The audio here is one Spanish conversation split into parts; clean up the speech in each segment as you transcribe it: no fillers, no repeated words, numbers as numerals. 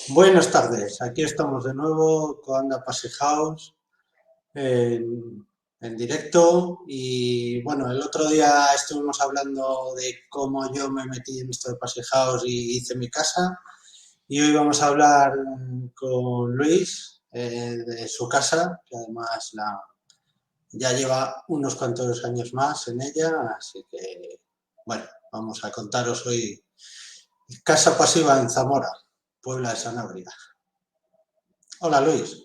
Buenas tardes, aquí estamos de nuevo con The Passy House en directo y bueno, el otro día estuvimos hablando de cómo yo me metí en esto de Passy House y hice mi casa y hoy vamos a hablar con Luis de su casa, que además ya lleva unos cuantos años más en ella, así que bueno, vamos a contaros hoy Casa Pasiva en Zamora, Puebla de Sanabria. Hola Luis.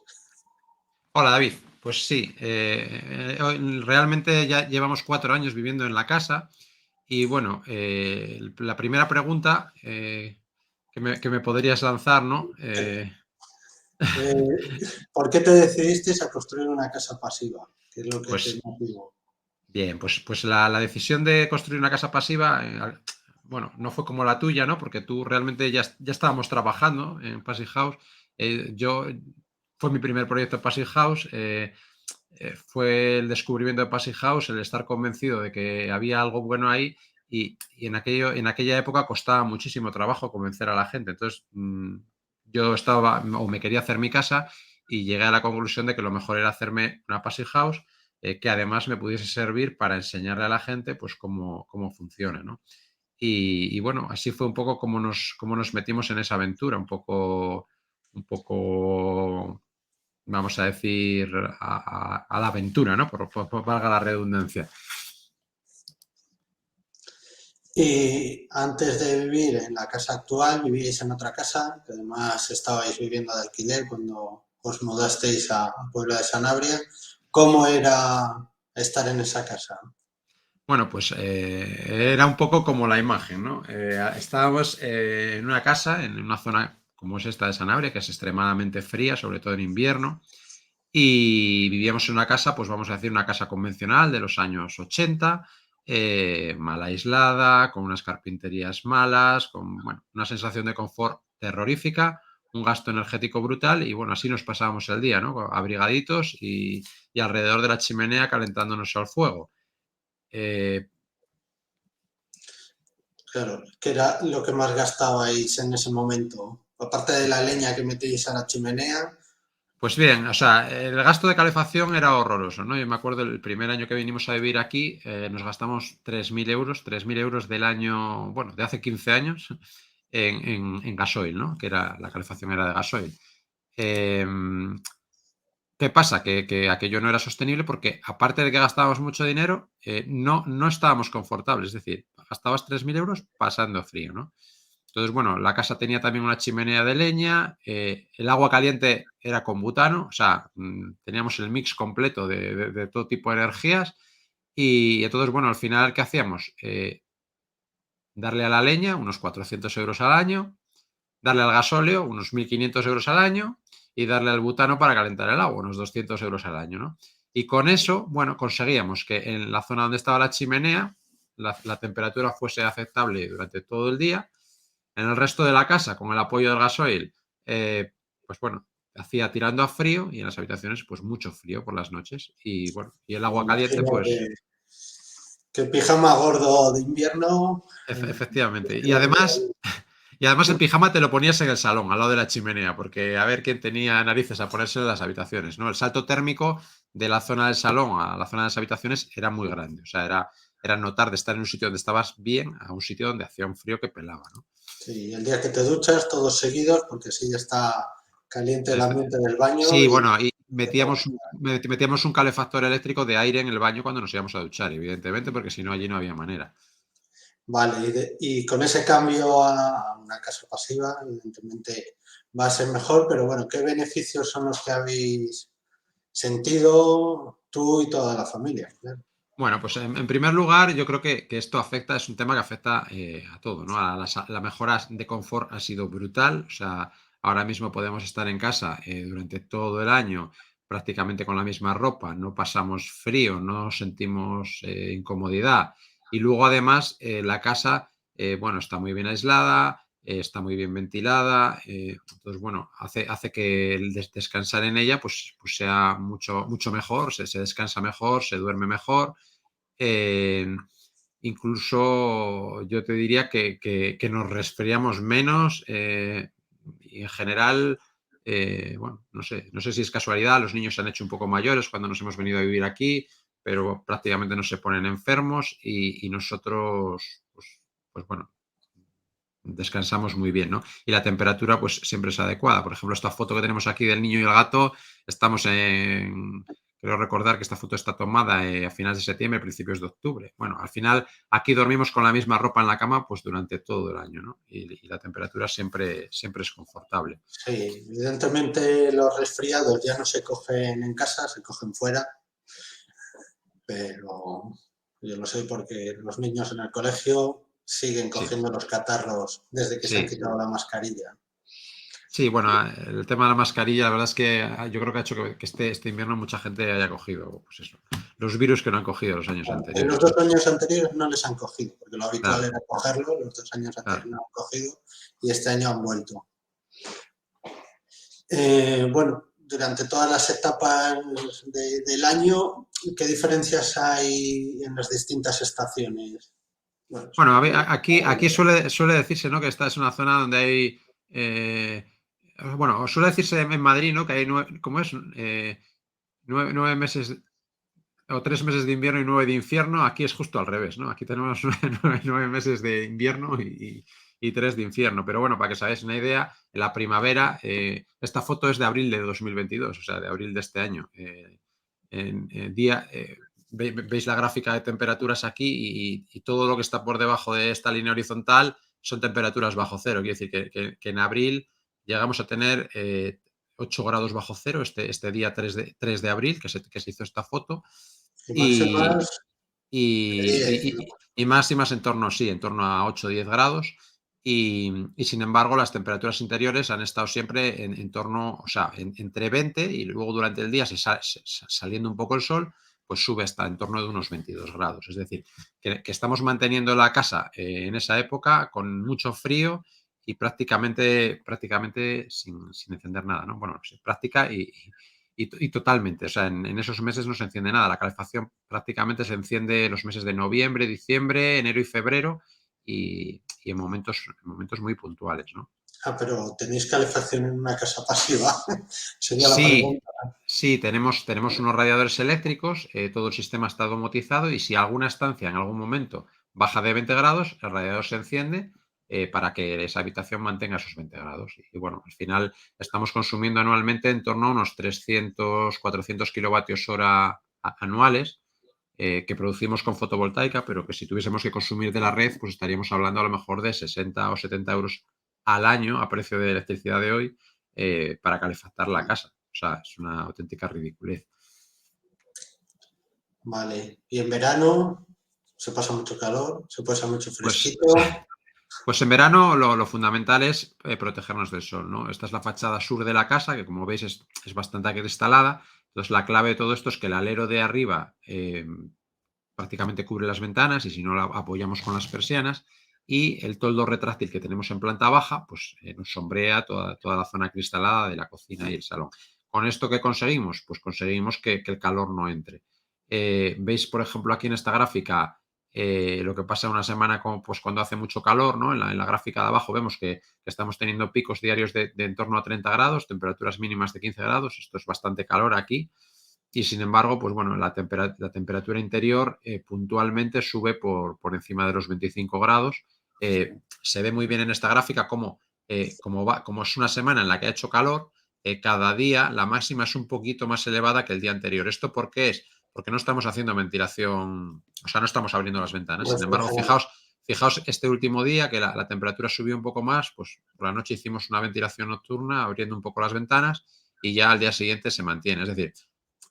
Hola David, pues sí, realmente ya llevamos 4 años viviendo en la casa y bueno, la primera pregunta que me podrías lanzar, ¿no? ¿Por qué te decidiste a construir una casa pasiva? ¿Qué es lo que te Pues motivó? bien, pues la decisión de construir una casa pasiva, bueno, no fue como la tuya, ¿no? Porque tú realmente ya estábamos trabajando en Passive House. Fue mi primer proyecto Passive House. Fue el descubrimiento de Passive House, el estar convencido de que había algo bueno ahí y en aquella época costaba muchísimo trabajo convencer a la gente. Entonces, yo estaba o me quería hacer mi casa y llegué a la conclusión de que lo mejor era hacerme una Passive House que además me pudiese servir para enseñarle a la gente pues cómo funciona, ¿no? Y bueno, así fue un poco como nos metimos en esa aventura, un poco vamos a decir, a la aventura, ¿no? Por valga la redundancia. Y antes de vivir en la casa actual, vivíais en otra casa, que además estabais viviendo de alquiler cuando os mudasteis a Puebla de Sanabria. ¿Cómo era estar en esa casa? Bueno, pues era un poco como la imagen, ¿no? Estábamos en una casa, en una zona como es esta de Sanabria, que es extremadamente fría, sobre todo en invierno, y vivíamos en una casa, pues vamos a decir, una casa convencional de los años 80, mal aislada, con unas carpinterías malas, con bueno, una sensación de confort terrorífica, un gasto energético brutal y bueno, así nos pasábamos el día, ¿no? Abrigaditos y alrededor de la chimenea calentándonos al fuego. Eh, Claro, ¿qué era lo que más gastabais en ese momento? Aparte de la leña que metíais a la chimenea. Pues bien, o sea, el gasto de calefacción era horroroso, ¿no? Yo me acuerdo el primer año que vinimos a vivir aquí, nos gastamos 3.000 euros del año, bueno, de hace 15 años, en gasoil, ¿no? Que era, la calefacción era de gasoil. Eh, ¿Qué pasa? Que aquello no era sostenible porque, aparte de que gastábamos mucho dinero, no estábamos confortables. Es decir, gastabas 3.000 euros pasando frío, ¿no? Entonces, bueno, la casa tenía también una chimenea de leña, el agua caliente era con butano, o sea, teníamos el mix completo de todo tipo de energías y entonces, bueno, al final, ¿qué hacíamos? Darle a la leña unos 400 euros al año, darle al gasóleo unos 1.500 euros al año y darle al butano para calentar el agua unos 200 euros al año, ¿no? Y con eso, bueno, conseguíamos que en la zona donde estaba la chimenea la temperatura fuese aceptable durante todo el día. En el resto de la casa, con el apoyo del gasoil, pues bueno, hacía tirando a frío y en las habitaciones, pues mucho frío por las noches. Y bueno, y el Me agua caliente, imagino pues que pijama gordo de invierno. efectivamente. Y además el pijama te lo ponías en el salón, al lado de la chimenea, porque a ver quién tenía narices a ponerse en las habitaciones, ¿no? El salto térmico de la zona del salón a la zona de las habitaciones era muy grande. O sea, era notar de estar en un sitio donde estabas bien a un sitio donde hacía un frío que pelaba, ¿no? Sí, el día que te duchas, todos seguidos, porque así ya está caliente el Efe- ambiente del baño Sí, y bueno, y te pones. metíamos un calefactor eléctrico de aire en el baño cuando nos íbamos a duchar, evidentemente, porque si no, allí no había manera. Vale, y con ese cambio a una casa pasiva, evidentemente va a ser mejor, pero bueno, ¿qué beneficios son los que habéis sentido tú y toda la familia? Claro. Bueno, pues en primer lugar, yo creo que esto afecta, es un tema que afecta a todo, ¿no? La mejora de confort ha sido brutal, o sea, ahora mismo podemos estar en casa durante todo el año prácticamente con la misma ropa, no pasamos frío, no sentimos incomodidad y luego además la casa, bueno, está muy bien aislada, está muy bien ventilada, entonces, bueno, hace que el descansar en ella pues sea mucho, mucho mejor, se descansa mejor, se duerme mejor. Eh, Incluso yo te diría que nos resfriamos menos y en general, bueno, no sé si es casualidad, los niños se han hecho un poco mayores cuando nos hemos venido a vivir aquí, pero prácticamente no se ponen enfermos y nosotros, pues bueno, descansamos muy bien, ¿no? Y la temperatura pues siempre es adecuada. Por ejemplo, esta foto que tenemos aquí del niño y el gato, estamos en... Creo recordar que esta foto está tomada a finales de septiembre, principios de octubre. Bueno, al final aquí dormimos con la misma ropa en la cama pues durante todo el año, ¿no? Y la temperatura siempre es confortable. Sí, evidentemente los resfriados ya no se cogen en casa, se cogen fuera, pero yo lo sé porque los niños en el colegio siguen Sí, cogiendo los catarros desde que se han sí. quitado la mascarilla. Sí, bueno, el tema de la mascarilla, la verdad es que yo creo que ha hecho que este invierno mucha gente haya cogido, pues eso, los virus que no han cogido los años En los anteriores, 2 ¿no? años anteriores no les han cogido, porque lo habitual Claro, era cogerlo, los 2 años anteriores claro. no han cogido y este año han vuelto. Bueno, durante todas las etapas del año, ¿qué diferencias hay en las distintas estaciones? Bueno, Bueno, aquí suele decirse, ¿no? Que esta es una zona donde hay, bueno, suele decirse en Madrid, ¿no? Que hay ¿cómo es? 9 meses o 3 meses de invierno y 9 de infierno. Aquí es justo al revés, ¿no? Aquí tenemos 9 meses de invierno y 3 de infierno. Pero bueno, para que os una idea, en la primavera, esta foto es de abril de 2022, o sea, de abril de este año. Veis la gráfica de temperaturas aquí y todo lo que está por debajo de esta línea horizontal son temperaturas bajo cero. Quiere decir que en abril llegamos a tener 8 grados bajo cero este día 3 de abril, que se hizo esta foto, y y, máximas de y, 10, y, ¿no? y máximas en torno, sí, en torno a 8 o 10 grados. Y sin embargo, las temperaturas interiores han estado siempre en torno, o sea, entre 20 y luego durante el día, saliendo un poco el sol, pues sube hasta en torno de unos 22 grados. Es decir, que estamos manteniendo la casa en esa época con mucho frío y prácticamente sin encender nada, ¿no? Bueno, práctica y totalmente, o sea, en esos meses no se enciende nada. La calefacción prácticamente se enciende los meses de noviembre, diciembre, enero y febrero y en momentos muy puntuales, ¿no? Ah, pero tenéis calefacción en una casa pasiva, sería la Sí, pregunta. sí, tenemos unos radiadores eléctricos, todo el sistema está domotizado y si alguna estancia en algún momento baja de 20 grados, el radiador se enciende para que esa habitación mantenga esos 20 grados. Y bueno, al final estamos consumiendo anualmente en torno a unos 300, 400 kilovatios hora anuales que producimos con fotovoltaica, pero que si tuviésemos que consumir de la red, pues estaríamos hablando a lo mejor de 60 o 70 euros al año a precio de electricidad de hoy para calefactar la casa. O sea, es una auténtica ridiculez. Vale. Y en verano se pasa mucho calor, se pasa mucho Pues, fresquito. pues en verano lo fundamental es protegernos del sol, ¿no? Esta es la fachada sur de la casa, que como veis es bastante acristalada. Entonces la clave de todo esto es que el alero de arriba prácticamente cubre las ventanas y si no la apoyamos con las persianas y el toldo retráctil que tenemos en planta baja pues nos sombrea toda la zona cristalada de la cocina y el salón. ¿Con esto qué conseguimos? Pues conseguimos que el calor no entre. Veis, por ejemplo, aquí en esta gráfica lo que pasa una semana pues, cuando hace mucho calor, ¿no? En la gráfica de abajo vemos que estamos teniendo picos diarios de en torno a 30 grados, temperaturas mínimas de 15 grados, esto es bastante calor aquí, y sin embargo, pues bueno, la temperatura interior puntualmente sube por encima de los 25 grados. Se ve muy bien en esta gráfica como es una semana en la que ha hecho calor, cada día la máxima es un poquito más elevada que el día anterior. ¿Esto por qué es? Porque no estamos haciendo ventilación, o sea, no estamos abriendo las ventanas. Sin embargo, Refrigerante. fijaos este último día que la temperatura subió un poco más, pues por la noche hicimos una ventilación nocturna abriendo un poco las ventanas y ya al día siguiente se mantiene. Es decir,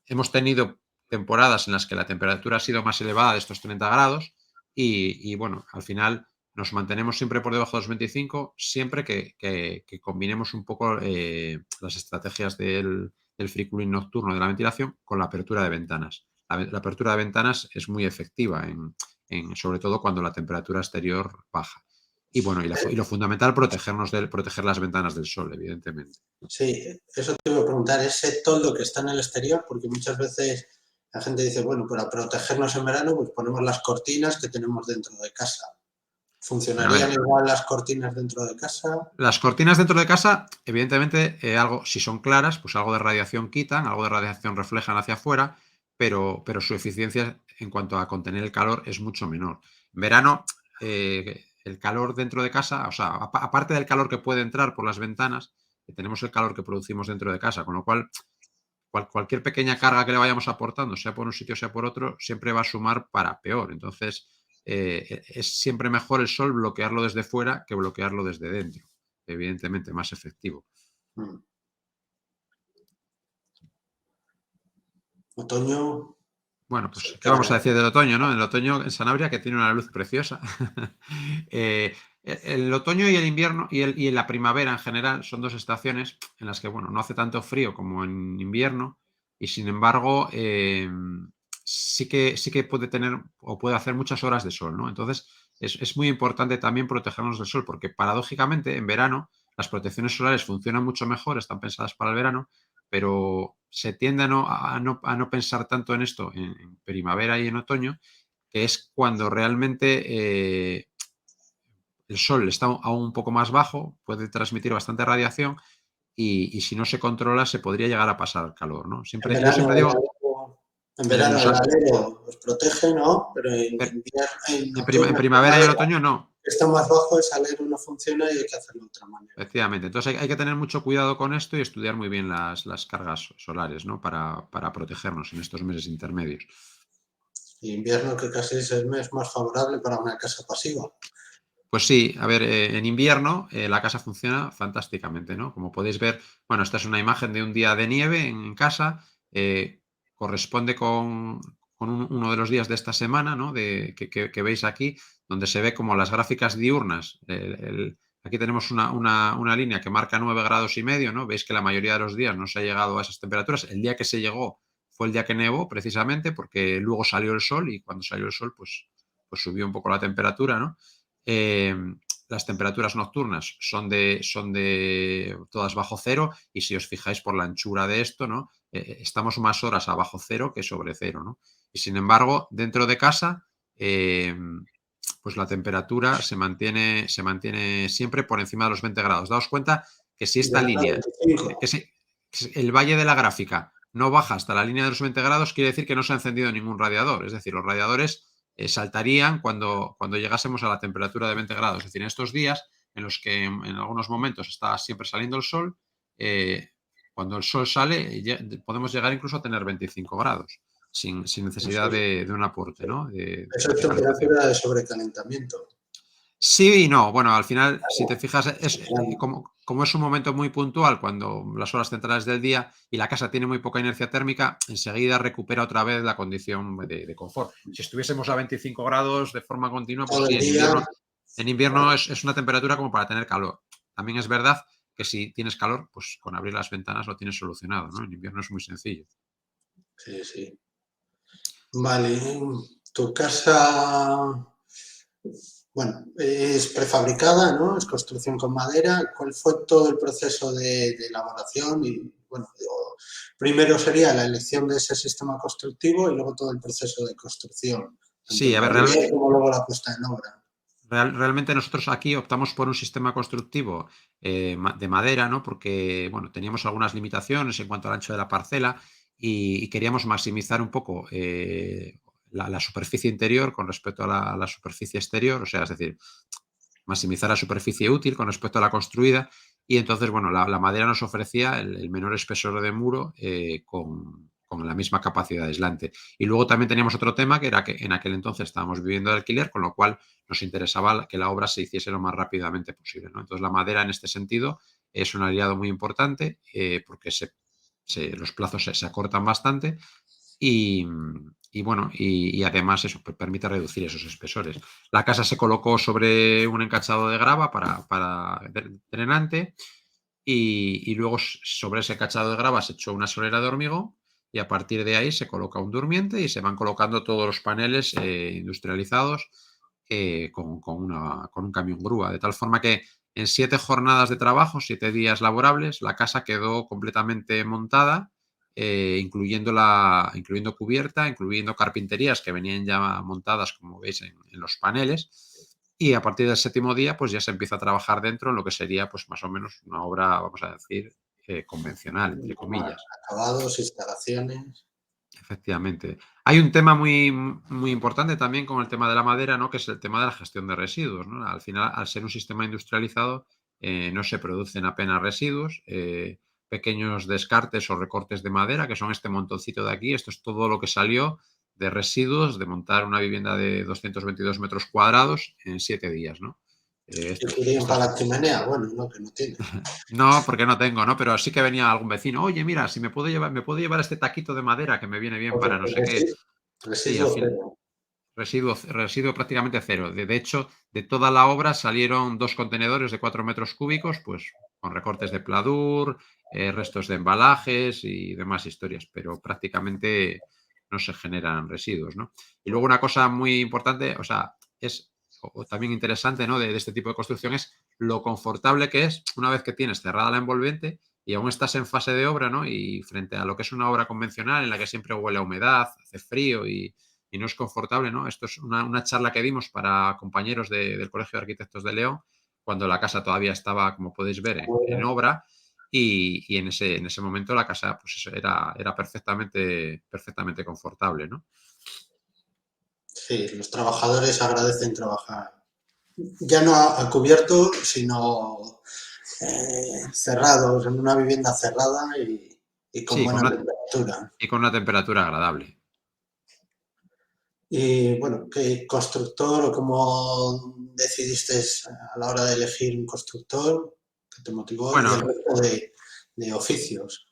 hemos tenido temporadas en las que la temperatura ha sido más elevada de estos 30 grados y bueno, al final nos mantenemos siempre por debajo de los 25, siempre que combinemos un poco las estrategias del free cooling nocturno de la ventilación con la apertura de ventanas. La apertura de ventanas es muy efectiva, sobre todo cuando la temperatura exterior baja. Y bueno, y lo fundamental, proteger las ventanas del sol, evidentemente. Sí, eso te iba a preguntar, ese toldo que está en el exterior, porque muchas veces la gente dice, bueno, para protegernos en verano, pues ponemos las cortinas que tenemos dentro de casa. Bueno, a ¿Funcionarían ver, igual las cortinas dentro de casa? las cortinas dentro de casa, evidentemente, algo, si son claras, pues algo de radiación quitan, algo de radiación reflejan hacia afuera, pero su eficiencia en cuanto a contener el calor es mucho menor. En verano, el calor dentro de casa, o sea, aparte del calor que puede entrar por las ventanas, tenemos el calor que producimos dentro de casa, con lo cual cualquier pequeña carga que le vayamos aportando, sea por un sitio, sea por otro, siempre va a sumar para peor. Entonces, es siempre mejor el sol bloquearlo desde fuera que bloquearlo desde dentro. Evidentemente, más efectivo. Mm. Otoño, Bueno, se pues, ¿qué vamos a carga. decir del otoño, no? El otoño en Sanabria, que tiene una luz preciosa. El otoño y el invierno y la primavera en general son dos estaciones en las que, bueno, no hace tanto frío como en invierno y, sin embargo, sí que puede tener o puede hacer muchas horas de sol, ¿no? Entonces, es muy importante también protegernos del sol porque, paradójicamente, en verano las protecciones solares funcionan mucho mejor, están pensadas para el verano, pero se tiende a no pensar tanto en esto en primavera y en otoño, que es cuando realmente el sol está aún un poco más bajo, puede transmitir bastante radiación y si no se controla se podría llegar a pasar calor, ¿no? En Yo verano siempre el digo, alero, en en verano los el a- alero los protege, ¿no? Pero per- en en otoño, primavera y en primavera, otoño no. está más bajo, ese alero no funciona y hay que hacerlo de otra manera. Efectivamente. Entonces hay que tener mucho cuidado con esto y estudiar muy bien las cargas solares, ¿no? Para protegernos en estos meses intermedios. Y invierno, que casi es el mes más favorable para una casa pasiva. Pues sí, a ver, en invierno la casa funciona fantásticamente, ¿no? Como podéis ver, bueno, esta es una imagen de un día de nieve en casa, corresponde con uno de los días de esta semana, ¿no? Que veis aquí, donde se ve como las gráficas diurnas. Aquí tenemos una línea que marca 9,5 grados, ¿no? Veis que la mayoría de los días no se ha llegado a esas temperaturas. El día que se llegó fue el día que nevó, precisamente, porque luego salió el sol y cuando salió el sol, pues subió un poco la temperatura, ¿no? Eh, las temperaturas nocturnas son de todas bajo cero y si os fijáis por la anchura de esto, ¿no? Estamos más horas abajo cero que sobre cero, ¿no? Y sin embargo, dentro de casa, eh, pues la temperatura se mantiene siempre por encima de los 20 grados. Daos cuenta que si esta Verano línea, 25. que si el valle de la gráfica no baja hasta la línea de los 20 grados, quiere decir que no se ha encendido ningún radiador. Es decir, los radiadores saltarían cuando llegásemos a la temperatura de 20 grados. Es decir, en estos días en los que en algunos momentos está siempre saliendo el sol, eh, cuando el sol sale podemos llegar incluso a tener 25 grados sin necesidad Eso es, de un aporte, sí. ¿no? de, Eso es de calefacción. temperatura de sobrecalentamiento. Sí y no. Bueno, al final, si te fijas, Verano. como es un momento muy puntual, cuando las horas centrales del día y la casa tiene muy poca inercia térmica, enseguida recupera otra vez la condición de confort. Si estuviésemos a 25 grados de forma continua, pues Todo sí, el en día, invierno, en invierno claro. es una temperatura como para tener calor. También es verdad que si tienes calor, pues con abrir las ventanas lo tienes solucionado, ¿no? En invierno es muy sencillo. Sí, sí. Vale, tu casa, bueno, es prefabricada, ¿no? Es construcción con madera. ¿Cuál fue todo el proceso de elaboración? Y, bueno, primero sería la elección de ese sistema constructivo y luego todo el proceso de construcción, tanto Sí, el a ver, taller como luego la puesta en obra. realmente nosotros aquí optamos por un sistema constructivo de madera, ¿no? Porque, bueno, teníamos algunas limitaciones en cuanto al ancho de la parcela y queríamos maximizar un poco la superficie interior con respecto a la superficie exterior, o sea, es decir, maximizar la superficie útil con respecto a la construida y entonces, bueno, la madera nos ofrecía el menor espesor de muro con la misma capacidad de aislante. Y luego también teníamos otro tema que era que en aquel entonces estábamos viviendo de alquiler, con lo cual nos interesaba que la obra se hiciese lo más rápidamente posible, ¿no? Entonces la madera en este sentido es un aliado muy importante porque los plazos se acortan bastante y, y bueno, y además eso permite reducir esos espesores. La casa se colocó sobre un encachado de grava para drenante y luego sobre ese encachado de grava se echó una solera de hormigón y a partir de ahí se coloca un durmiente y se van colocando todos los paneles industrializados con un camión grúa, de tal forma que en 7 jornadas de trabajo, 7 días laborables, la casa quedó completamente montada, incluyendo cubierta, incluyendo carpinterías que venían ya montadas, como veis, en los paneles. Y a partir del séptimo día, pues ya se empieza a trabajar dentro en lo que sería, pues más o menos una obra, vamos a decir, convencional, entre comillas. Acabados, instalaciones. Efectivamente. Hay un tema muy importante también con el tema de la madera, ¿no? Que es el tema de la gestión de residuos, ¿no? Al final, al ser un sistema industrializado, no se producen apenas residuos, pequeños descartes o recortes de madera, que son este montoncito de aquí. Esto es todo lo que salió de residuos de montar una vivienda de 222 metros cuadrados en 7 días, ¿no? Y querían para la chimenea, bueno, no, que no tiene. No, porque no tengo, ¿no? Pero sí que venía algún vecino, oye, mira, si me puedo llevar este taquito de madera que me viene bien para no sé qué. Sí, al Residuo fin, cero. residuo prácticamente cero. De hecho, de toda la obra salieron 2 contenedores de 4 metros cúbicos, pues con recortes de pladur, restos de embalajes y demás historias, pero prácticamente no se generan residuos, ¿no? Y luego una cosa muy importante, o sea, es o también interesante, ¿no? De este tipo de construcción es lo confortable que es una vez que tienes cerrada la envolvente y aún estás en fase de obra, ¿no? Y frente a lo que es una obra convencional en la que siempre huele a humedad, hace frío y no es confortable, ¿no? Esto es una charla que dimos para compañeros del Colegio de Arquitectos de León, cuando la casa todavía estaba, como podéis ver, en obra, y en ese momento la casa pues eso, era perfectamente confortable, ¿no? Sí, los trabajadores agradecen trabajar ya no a cubierto, sino cerrados, en una vivienda cerrada y con Sí, buena temperatura. con una temperatura agradable. Y bueno, ¿qué constructor o cómo decidiste a la hora de elegir un constructor que te motivó y el Bueno, resto de oficios?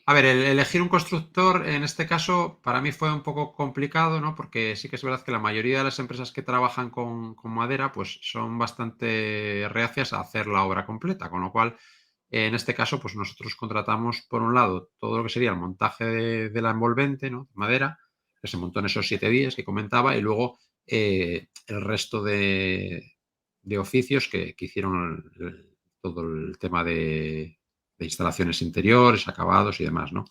a ver, el elegir un constructor en este caso para mí fue un poco complicado, ¿no? Porque sí que es verdad que la mayoría de las empresas que trabajan con madera, pues son bastante reacias a hacer la obra completa, con lo cual, en este caso, pues nosotros contratamos, por un lado, todo lo que sería el montaje de la envolvente, ¿no? De madera, que se montó en esos 7 días que comentaba, y luego el resto de oficios que hicieron todo el tema de instalaciones interiores, acabados y demás, ¿no?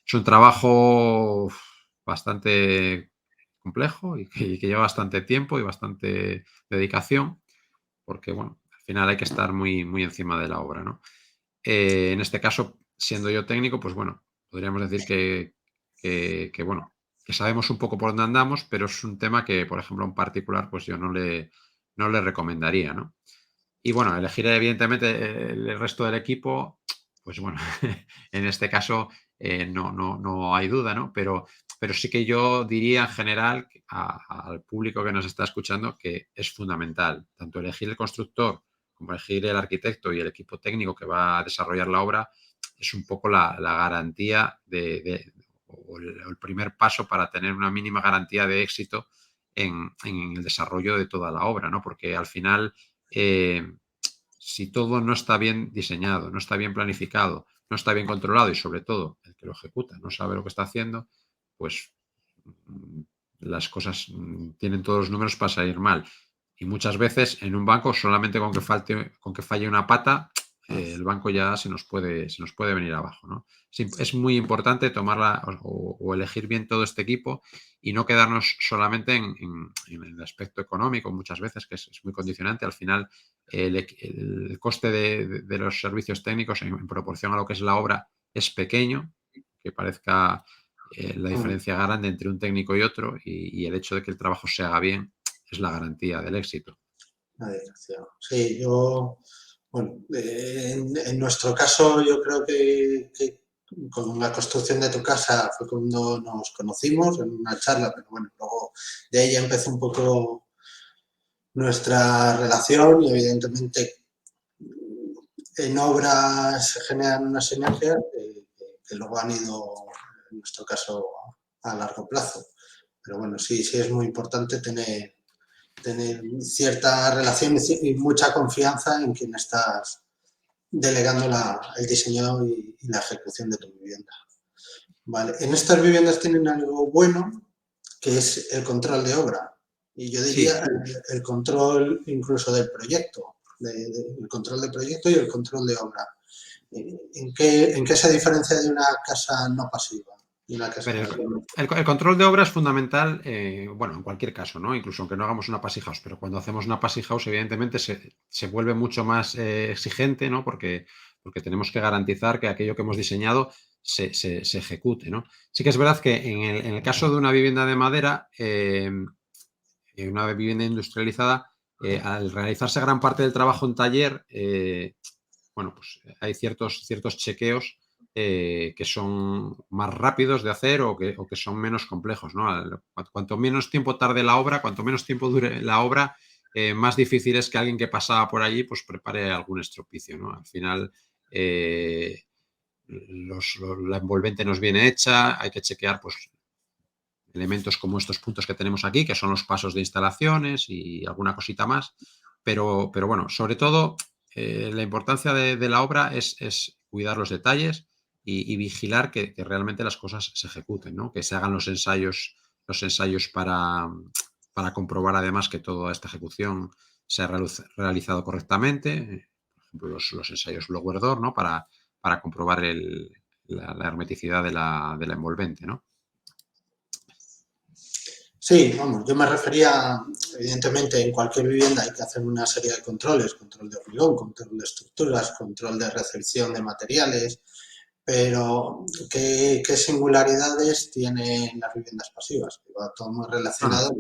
Es un trabajo bastante complejo y que lleva bastante tiempo y bastante dedicación, porque, bueno, al final hay que estar muy encima de la obra, ¿no? En este caso, siendo yo técnico, pues bueno, podríamos decir bueno, que sabemos un poco por dónde andamos, pero es un tema que, por ejemplo, en particular, pues yo no le recomendaría, ¿no? Y bueno, elegir evidentemente el resto del equipo, pues bueno, en este caso no hay duda, ¿no? Pero sí que yo diría en general al público que nos está escuchando que es fundamental tanto elegir el constructor como elegir el arquitecto y el equipo técnico que va a desarrollar la obra. Es un poco la garantía o el primer paso para tener una mínima garantía de éxito en el desarrollo de toda la obra, ¿no? Porque al final eh, si todo no está bien diseñado, no está bien planificado, no está bien controlado y sobre todo el que lo ejecuta no sabe lo que está haciendo, pues mm, las cosas tienen todos los números para salir mal. Y muchas veces en un banco solamente con que falle una pata, el banco ya se nos puede venir abajo, ¿no? Es muy importante tomarla o elegir bien todo este equipo y no quedarnos solamente en el aspecto económico muchas veces, que es muy condicionante. Al final, el coste de los servicios técnicos en proporción a lo que es la obra es pequeño, que parezca la diferencia grande entre un técnico y otro, y el hecho de que el trabajo se haga bien es la garantía del éxito. La dirección. Sí, yo, bueno, en nuestro caso yo creo que con la construcción de tu casa fue cuando nos conocimos en una charla, pero bueno, luego de ahí ya empezó un poco nuestra relación y evidentemente en obras se generan unas sinergias que luego han ido, en nuestro caso, a largo plazo. Pero bueno, sí, sí es muy importante tener cierta relación y mucha confianza en quien estás delegando el diseño y la ejecución de tu vivienda. Vale. En estas viviendas tienen algo bueno, que es el control de obra. Y yo Sí, diría el control incluso del proyecto, el control de proyecto y el control de obra. ¿En qué se diferencia de una casa no pasiva? Y una casa Pero de el control de obra es fundamental, bueno, en cualquier caso, ¿no? Incluso aunque no hagamos una passy house, pero cuando hacemos una passy house, evidentemente se vuelve mucho más exigente, ¿no? Porque tenemos que garantizar que aquello que hemos diseñado se ejecute, ¿no? Sí que es verdad que en el caso de una vivienda de madera, una vivienda industrializada, al realizarse gran parte del trabajo en taller, bueno, pues hay ciertos chequeos que son más rápidos de hacer o que son menos complejos, ¿no? Cuanto menos tiempo tarde la obra, cuanto menos tiempo dure la obra, más difícil es que alguien que pasaba por allí pues prepare algún estropicio, ¿no? Al final, eh, la envolvente nos viene hecha, hay que chequear pues elementos como estos puntos que tenemos aquí, que son los pasos de instalaciones y alguna cosita más. Pero bueno, sobre todo, la importancia de la obra es cuidar los detalles y vigilar que realmente las cosas se ejecuten, ¿no? Que se hagan los ensayos para comprobar además que toda esta ejecución se ha realizado correctamente. Por ejemplo, los ensayos blower door, ¿no? Para comprobar la hermeticidad de la envolvente, ¿no? Sí, vamos, yo me refería, evidentemente, en cualquier vivienda hay que hacer una serie de controles, control de hormigón, control de estructuras, control de recepción de materiales, pero ¿qué singularidades tienen las viviendas pasivas? Va todo muy Bueno, relacionado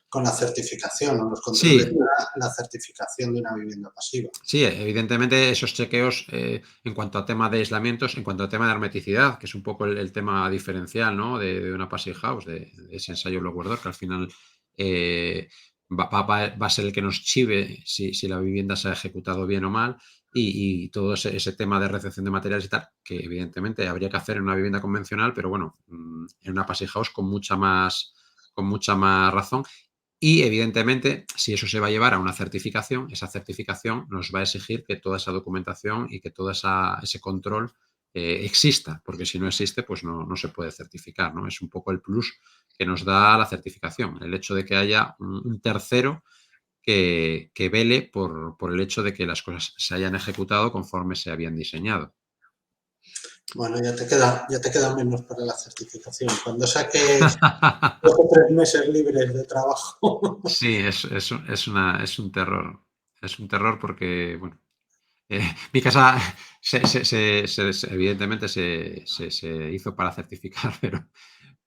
con la certificación o los controles de sí, la certificación de una vivienda pasiva. sí, evidentemente esos chequeos en cuanto a tema de aislamientos, en cuanto a tema de hermeticidad, que es un poco el tema diferencial, ¿no? De una passive house, de ese ensayo block que al final eh, va a ser el que nos chive si la vivienda se ha ejecutado bien o mal y todo ese tema de recepción de materiales y tal, que evidentemente habría que hacer en una vivienda convencional, pero bueno, en una passive house con mucha más razón. Y evidentemente, si eso se va a llevar a una certificación, esa certificación nos va a exigir que toda esa documentación y que todo ese control exista, porque si no existe, pues no se puede certificar, ¿no? Es un poco el plus que nos da la certificación, el hecho de que haya un tercero que vele por el hecho de que las cosas se hayan ejecutado conforme se habían diseñado. Bueno, ya te queda menos para la certificación. Cuando saques 2 o 3 meses libres de trabajo. Sí, es un terror. Es un terror porque, bueno, mi casa evidentemente se hizo para certificar,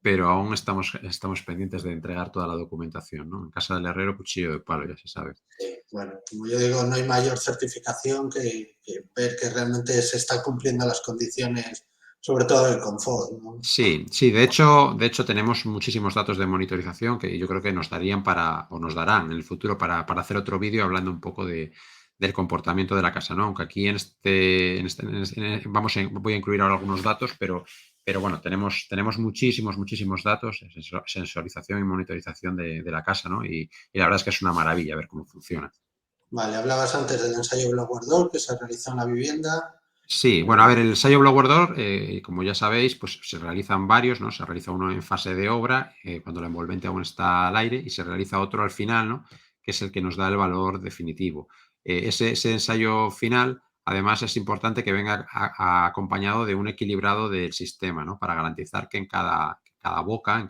pero aún estamos pendientes de entregar toda la documentación, ¿no? En casa del herrero, cuchillo de palo, ya se sabe. Bueno, como yo digo, no hay mayor certificación que ver que realmente se están cumpliendo las condiciones, sobre todo del confort, ¿no? Sí, sí, de hecho tenemos muchísimos datos de monitorización que yo creo que nos darían o nos darán en el futuro para hacer otro vídeo hablando un poco del comportamiento de la casa, ¿no? Aunque aquí voy a incluir ahora algunos datos, pero bueno, tenemos muchísimos datos, sensorización y monitorización de la casa, ¿no? Y la verdad es que es una maravilla ver cómo funciona. Vale, hablabas antes del ensayo Blower que se realizó en la vivienda. Sí, bueno, a ver, el ensayo blower door, como ya sabéis, pues se realizan varios, ¿no? Se realiza uno en fase de obra, cuando la envolvente aún está al aire, y se realiza otro al final, ¿no? Que es el que nos da el valor definitivo. Ese ensayo final, además, es importante que venga acompañado de un equilibrado del sistema, ¿no? Para garantizar que en cada boca, en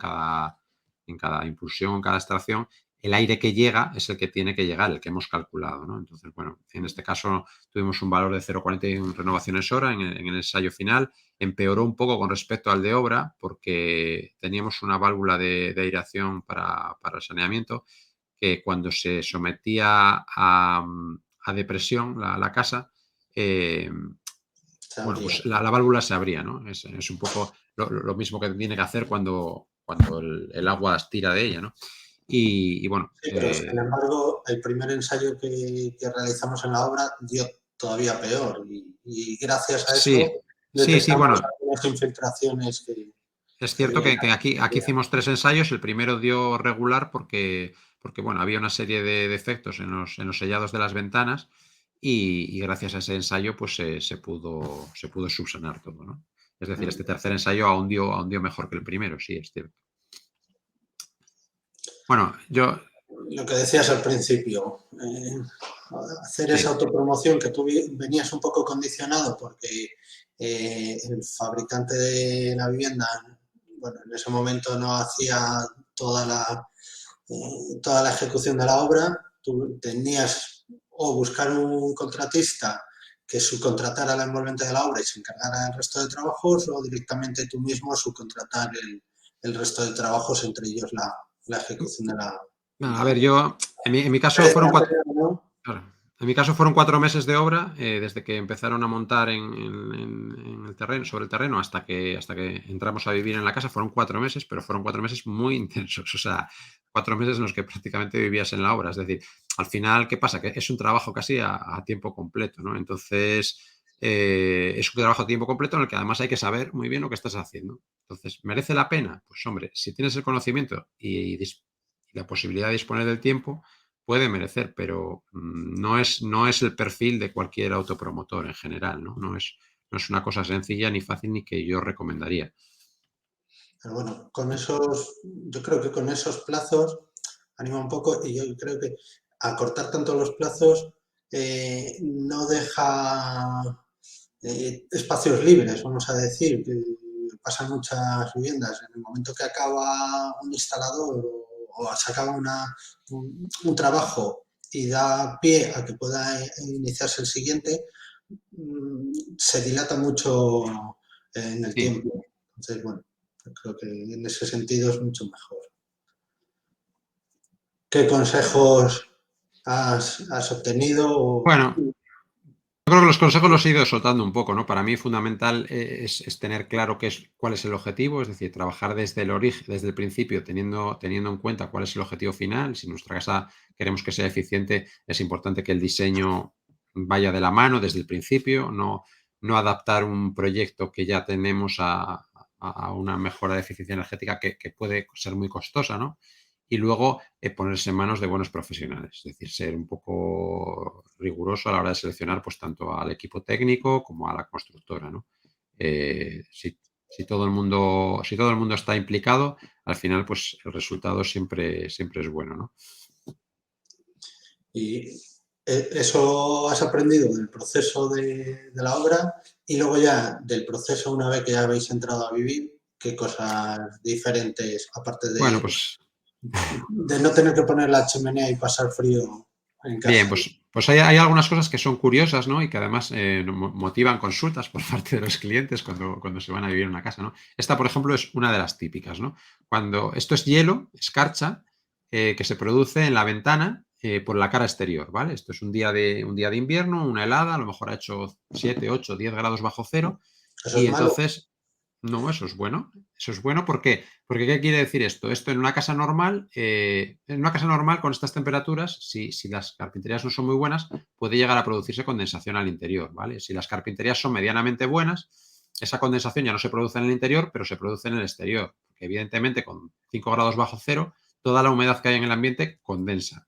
cada impulsión, en cada extracción, el aire que llega es el que tiene que llegar, el que hemos calculado, ¿no? Entonces, bueno, en este caso tuvimos un valor de 0,41 renovaciones hora en el ensayo final. Empeoró un poco con respecto al de obra porque teníamos una válvula de aireación para el saneamiento que cuando se sometía a depresión la casa, eh, bueno, Sabría. pues la válvula se abría, ¿no? Es un poco lo mismo que tiene que hacer cuando el agua tira de ella, ¿no? Y bueno, Sí, pero sin embargo, el primer ensayo que realizamos en la obra dio todavía peor y gracias a eso sí, sí, sí, detectamos bueno, algunas infiltraciones es que cierto debían que aquí hicimos 3 ensayos. El primero dio regular porque bueno, había una serie de defectos en los sellados de las ventanas y gracias a ese ensayo pues se pudo subsanar todo, ¿no? Es decir, este tercer ensayo aún dio mejor que el primero, sí, es cierto. Bueno, yo lo que decías al principio, hacer esa sí, autopromoción que tú venías un poco condicionado porque el fabricante de la vivienda bueno, en ese momento no hacía toda la ejecución de la obra. Tú tenías o buscar un contratista que subcontratara la envolvente de la obra y se encargara del resto de trabajos, o directamente tú mismo subcontratar el resto de trabajos, entre ellos la ejecución de la... A ver, yo, en mi caso fueron cuatro, claro, en mi caso fueron 4 meses de obra, desde que empezaron a montar en el terreno, sobre el terreno, hasta que entramos a vivir en la casa. Fueron 4 meses, pero fueron 4 meses muy intensos. O sea, 4 meses en los que prácticamente vivías en la obra. Es decir, al final, ¿qué pasa? Que es un trabajo casi a tiempo completo, ¿no? Entonces, es un trabajo a tiempo completo en el que además hay que saber muy bien lo que estás haciendo. Entonces, ¿merece la pena? Pues hombre, si tienes el conocimiento y la posibilidad de disponer del tiempo, puede merecer, pero no es el perfil de cualquier autopromotor en general, ¿no? No es una cosa sencilla ni fácil ni que yo recomendaría. Pero bueno, yo creo que con esos plazos anima un poco, y yo creo que acortar tanto los plazos no deja espacios libres, vamos a decir, que pasan muchas viviendas. En el momento que acaba un instalador o se acaba un trabajo y da pie a que pueda iniciarse el siguiente, se dilata mucho en el Sí. tiempo. Entonces, bueno, creo que en ese sentido es mucho mejor. ¿Qué consejos has obtenido? Bueno, yo creo que los consejos los he ido soltando un poco, ¿no? Para mí fundamental es tener claro cuál es el objetivo, es decir, trabajar desde el origen, desde el principio, teniendo en cuenta cuál es el objetivo final. Si nuestra casa queremos que sea eficiente, es importante que el diseño vaya de la mano desde el principio, no adaptar un proyecto que ya tenemos a una mejora de eficiencia energética que puede ser muy costosa, ¿no? Y luego ponerse en manos de buenos profesionales, es decir, ser un poco riguroso a la hora de seleccionar pues tanto al equipo técnico como a la constructora, ¿no? Si todo el mundo está implicado, al final pues el resultado siempre es bueno, ¿no? Y eso has aprendido del proceso de la obra, y luego ya del proceso, una vez que ya habéis entrado a vivir, qué cosas diferentes, aparte Bueno, pues de no tener que poner la chimenea y pasar frío en bien, casa. pues hay algunas cosas que son curiosas, ¿no? Y que además motivan consultas por parte de los clientes cuando se van a vivir en una casa, ¿no? Esta, por ejemplo, es una de las típicas, ¿no? Cuando esto es hielo, escarcha, que se produce en la ventana por la cara exterior, ¿vale? Esto es un día de invierno, una helada, a lo mejor ha hecho 7, 8, 10 grados bajo cero, Eso y es malo. entonces no, eso es bueno. Eso es bueno, ¿por qué? Porque ¿qué quiere decir esto? Esto en una casa normal con estas temperaturas, si las carpinterías no son muy buenas, puede llegar a producirse condensación al interior, ¿vale? Si las carpinterías son medianamente buenas, esa condensación ya no se produce en el interior, pero se produce en el exterior. Porque evidentemente con 5 grados bajo cero, toda la humedad que hay en el ambiente condensa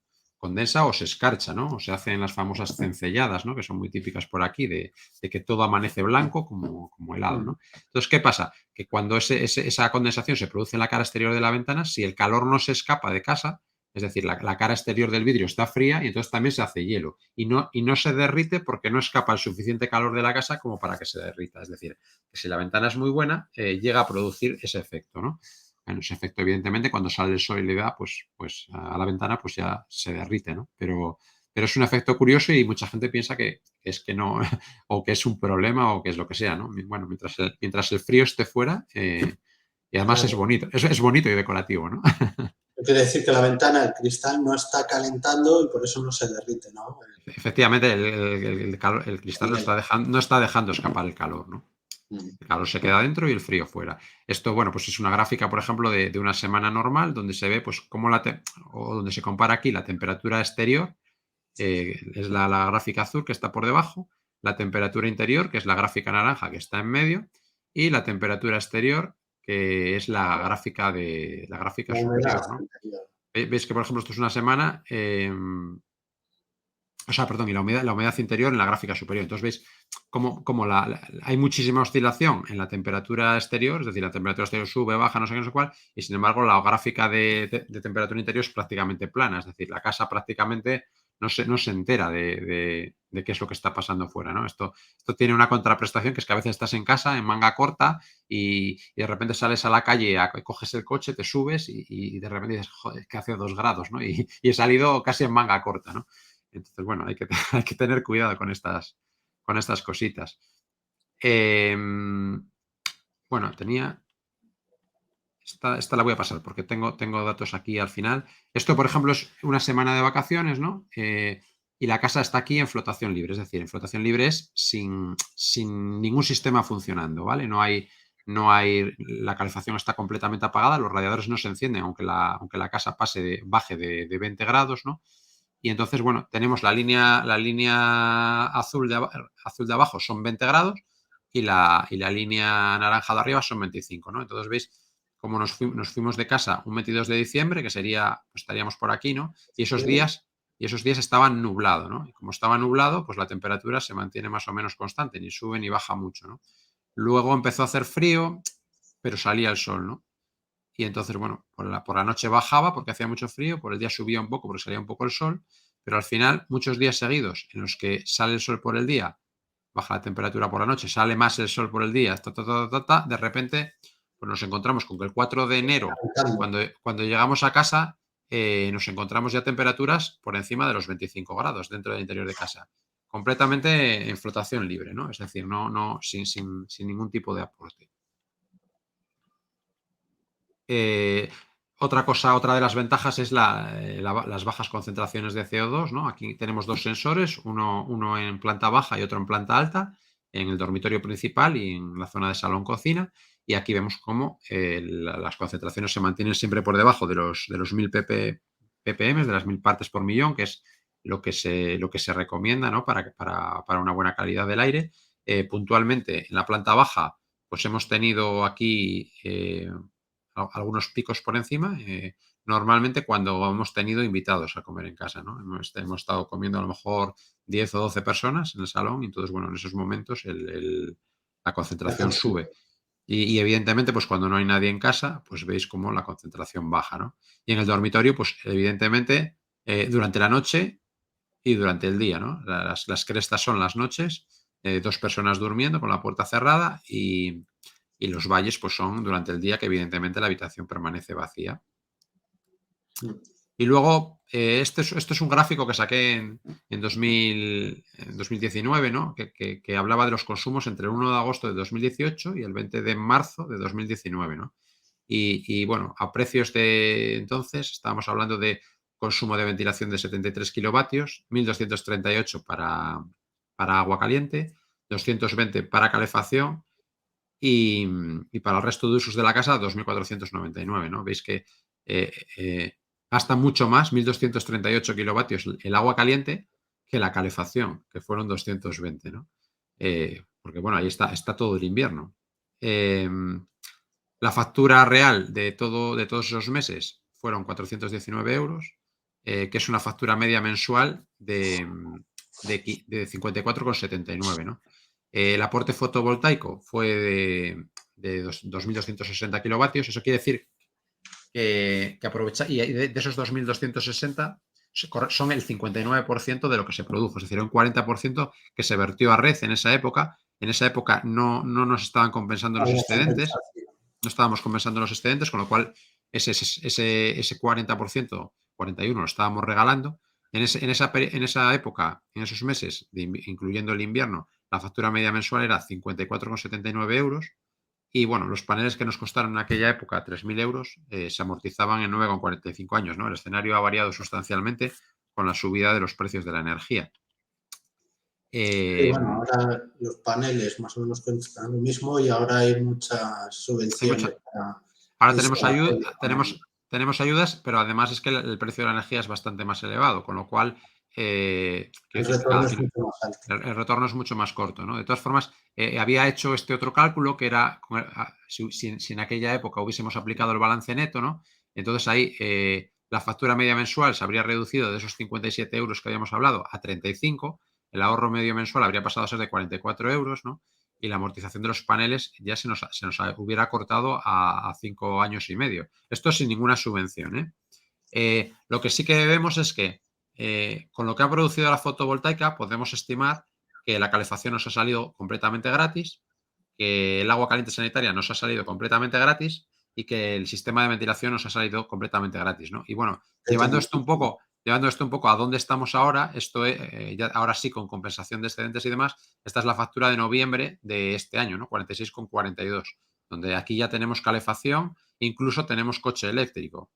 o se escarcha, ¿no? O se hacen las famosas cencelladas, ¿no? Que son muy típicas por aquí, de que todo amanece blanco como helado, ¿no? Entonces, ¿qué pasa? Que cuando esa condensación se produce en la cara exterior de la ventana, si el calor no se escapa de casa, es decir, la cara exterior del vidrio está fría y entonces también se hace hielo. Y no se derrite porque no escapa el suficiente calor de la casa como para que se derrita. Es decir, que si la ventana es muy buena, llega a producir ese efecto, ¿no? Bueno, ese efecto, evidentemente, cuando sale el sol y le da, pues a la ventana, pues ya se derrite, ¿no? Pero es un efecto curioso y mucha gente piensa que es que no, o que es un problema o que es lo que sea, ¿no? Bueno, mientras el frío esté fuera, y además es Claro. bonito, es bonito y decorativo, ¿no? Quiere decir que la ventana, el cristal, no está calentando y por eso no se derrite, ¿no? Efectivamente, el cristal El hielo. no está dejando escapar el calor, ¿no? El calor se queda dentro y el frío fuera. Esto, bueno, pues es una gráfica, por ejemplo, de una semana normal donde se ve, pues, o donde se compara aquí la temperatura exterior, es la gráfica azul que está por debajo, la temperatura interior, que es la gráfica naranja que está en medio, y la temperatura exterior, que es la gráfica La humedad superior, ¿no? interior. Veis que, por ejemplo, esto es una semana, o sea, perdón, y la humedad interior en la gráfica superior. Entonces veis cómo hay muchísima oscilación en la temperatura exterior, es decir, la temperatura exterior sube, baja, no sé qué, no sé cuál, y sin embargo la gráfica de temperatura interior es prácticamente plana, es decir, la casa prácticamente no se entera de qué es lo que está pasando fuera, ¿no? Esto tiene una contraprestación, que es que a veces estás en casa, en manga corta, y de repente sales a la calle, coges el coche, te subes y de repente dices, joder, que hace 2 grados, ¿no? Y he salido casi en manga corta, ¿no? Entonces, bueno, hay que tener cuidado con estas cositas. Bueno, tenía... Esta la voy a pasar porque tengo datos aquí al final. Esto, por ejemplo, es una semana de vacaciones, ¿no? Y la casa está aquí en flotación libre. Es decir, en flotación libre es sin ningún sistema funcionando, ¿vale? La calefacción está completamente apagada, los radiadores no se encienden, aunque la casa baje de 20 grados, ¿no? Y entonces, bueno, tenemos la línea azul de abajo son 20 grados y la línea naranja de arriba son 25, ¿no? Entonces, veis cómo nos fuimos de casa un 22 de diciembre, que sería, pues estaríamos por aquí, ¿no? Y esos días estaban nublado, ¿no? Y como estaba nublado, pues la temperatura se mantiene más o menos constante, ni sube ni baja mucho, ¿no? Luego empezó a hacer frío, pero salía el sol, ¿no? Y entonces, bueno, por la noche bajaba porque hacía mucho frío, por el día subía un poco porque salía un poco el sol, pero al final, muchos días seguidos en los que sale el sol por el día, baja la temperatura por la noche, sale más el sol por el día, de repente pues nos encontramos con que el 4 de enero, cuando llegamos a casa, nos encontramos ya temperaturas por encima de los 25 grados dentro del interior de casa, completamente en flotación libre, ¿no? Es decir, sin ningún tipo de aporte. Otra de las ventajas es las bajas concentraciones de CO2, ¿no? Aquí tenemos 2 sensores, uno en planta baja y otro en planta alta, en el dormitorio principal y en la zona de salón-cocina. Y aquí vemos cómo las concentraciones se mantienen siempre por debajo de los 1000 ppm, de las 1000 partes por millón, que es lo que se recomienda, ¿no? para una buena calidad del aire. Puntualmente, en la planta baja, pues hemos tenido aquí algunos picos por encima, normalmente cuando hemos tenido invitados a comer en casa, ¿no? Hemos estado comiendo a lo mejor 10 o 12 personas en el salón y entonces, bueno, en esos momentos la concentración sube. Y evidentemente, pues cuando no hay nadie en casa, pues veis cómo la concentración baja, ¿no? Y en el dormitorio, pues evidentemente, durante la noche y durante el día, ¿no? Las crestas son las noches, 2 personas durmiendo con la puerta cerrada y los valles pues son durante el día, que evidentemente la habitación permanece vacía. Y luego, esto es un gráfico que saqué en 2019, ¿no? que hablaba de los consumos entre el 1 de agosto de 2018 y el 20 de marzo de 2019, ¿no? Y bueno, a precios de entonces estábamos hablando de consumo de ventilación de 73 kilovatios, 1.238 para agua caliente, 220 para calefacción y para el resto de usos de la casa 2.499, ¿no? Veis que gasta mucho más, 1.238 kilovatios el agua caliente, que la calefacción, que fueron 220, ¿no? Porque bueno, ahí está todo el invierno. La factura real de todos esos meses fueron 419 euros, que es una factura media mensual de 54,79, ¿no? El aporte fotovoltaico fue de 2.260 kilovatios. Eso quiere decir que aprovecha, y de esos 2.260 son el 59% de lo que se produjo, es decir, un 40% que se vertió a red en esa época. En esa época no nos estaban compensando los excedentes, no estábamos compensando los excedentes, con lo cual ese 40%, 41% lo estábamos regalando. En esa época, en esos meses, incluyendo el invierno, la factura media mensual era 54,79 euros. Y bueno, los paneles que nos costaron en aquella época 3.000 euros se amortizaban en 9,45 años, ¿no? El escenario ha variado sustancialmente con la subida de los precios de la energía. Bueno, ahora los paneles más o menos cuestan lo mismo y ahora hay muchas subvenciones. Ahora tenemos ayudas, pero además es que el precio de la energía es bastante más elevado, con lo cual el retorno es mucho más alto. El retorno es mucho más corto, ¿no? De todas formas, había hecho este otro cálculo que era, si en aquella época hubiésemos aplicado el balance neto, ¿no? Entonces ahí la factura media mensual se habría reducido de esos 57 euros que habíamos hablado a 35, el ahorro medio mensual habría pasado a ser de 44 euros, ¿no? Y la amortización de los paneles ya se nos hubiera cortado a 5 años y medio. Esto sin ninguna subvención, ¿eh? Lo que sí que vemos es que con lo que ha producido la fotovoltaica podemos estimar que la calefacción nos ha salido completamente gratis, que el agua caliente sanitaria nos ha salido completamente gratis y que el sistema de ventilación nos ha salido completamente gratis, ¿no? Y bueno, Qué tonto. llevando esto un poco a dónde estamos ahora, esto ya ahora sí con compensación de excedentes y demás, esta es la factura de noviembre de este año, ¿no? 46,42, donde aquí ya tenemos calefacción, incluso tenemos coche eléctrico.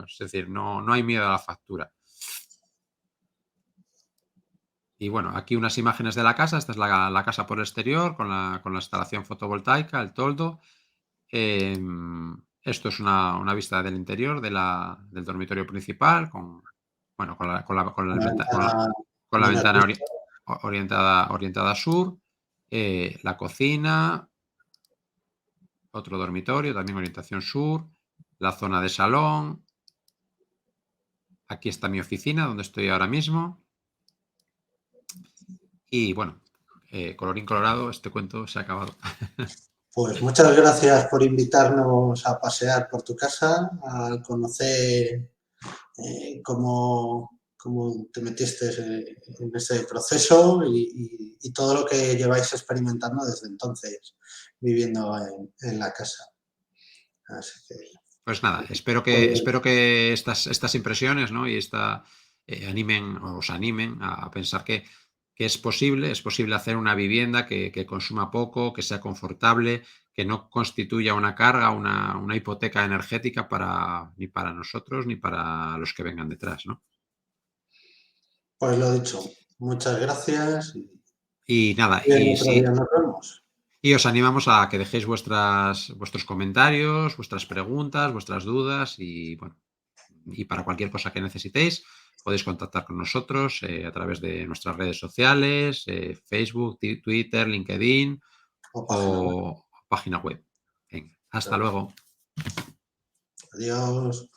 Es decir, no hay miedo a la factura. Y bueno, aquí unas imágenes de la casa. Esta es la casa por el exterior con la instalación fotovoltaica, el toldo. Esto es una vista del interior del dormitorio principal bueno, Una ventana con la bien ventana acústica. orientada a sur, la cocina, otro dormitorio, también orientación sur, la zona de salón. Aquí está mi oficina, donde estoy ahora mismo. Y bueno, colorín colorado, este cuento se ha acabado. Pues muchas gracias por invitarnos a pasear por tu casa, a conocer cómo te metiste en ese proceso y todo lo que lleváis experimentando desde entonces, viviendo en la casa. Así que, Pues nada, pues, espero que estas impresiones, ¿no? Y os animen a pensar que es posible hacer una vivienda que consuma poco, que sea confortable, que no constituya una carga, una hipoteca energética ni para nosotros ni para los que vengan detrás, ¿no? pues lo dicho, muchas gracias Y nada, y el otro día nos vemos. y os animamos a que dejéis vuestros comentarios, vuestras preguntas, vuestras dudas y bueno, y para cualquier cosa que necesitéis podéis contactar con nosotros a través de nuestras redes sociales, Facebook, Twitter, LinkedIn O página web. o página web. Venga, hasta luego. Adiós.